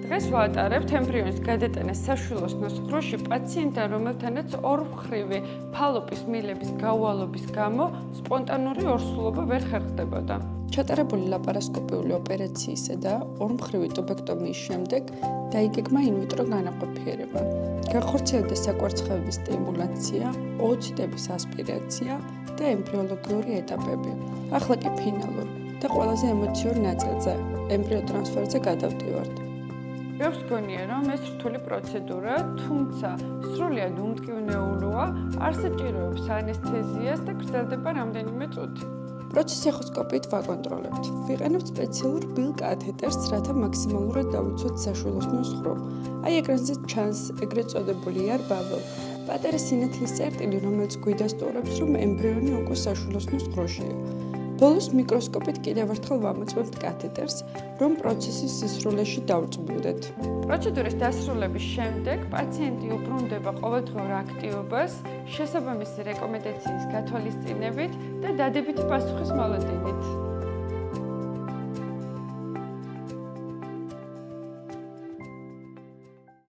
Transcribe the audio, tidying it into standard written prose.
დღეს ვატარებთ ემბრიონის გადატანას საშვილოსნოს ღრუში პაციენტთან, რომელთანაც ორმხრივი ფალოპის მილების გაუვალობის გამო სპონტანური ორსულობა ვერ ხერხდებოდა. ჩატარებული ლაპარასკოპიული ოპერაციისა და ორმხრივი ტუბექტომიის შემდეგ დაიგეგმა ინვიტრო განაყოფიერება. განხორციელდა საკვარცხლბების სტიმულაცია, ოოციტების ასპირაცია და ემბრიოლოგიური ეტაპები. ახლა კი ფინალურ და ყველაზე ემოციურ ნაწილზე, ემბრიო ტრანსფერზე გადავდივართ. Ბევრს გონია, რომ ეს რთული პროცედურა, თუმცა სრულიად უმტკივნეულოა, არ საჭიროებს ანესთეზიას და გრძელდება რამდენიმე წუთი. პროცესი ეხოსკოპიით ვაკონტროლებთ. ვიყენებთ სპეციალურ ბილ კათეტერს, რათა მაქსიმალურად დავიცვათ საშვილოსნოს ღრუ. აი ეკრანზე ჩანს ეგრეთ წოდებული იარბაველ, პატარა სინათლის წერტილი, რომელიც გვიდასტურებს, რომ ემბრიონი უკვე საშვილოსნოს ღრუშია. ბოლოს მიკროსკოპით კიდევ ერთხელ ვამოწმებთ კათეტერს, რომ პროცესის სისრულეში დავწმუნდეთ. პროცედურის დასრულების შემდეგ პაციენტი უბრუნდება ყოველდღიურ აქტივობას, შესაბამისი რეკომენდაციის გათვალისწინებით და დადებითი პასუხის მოლოდინით.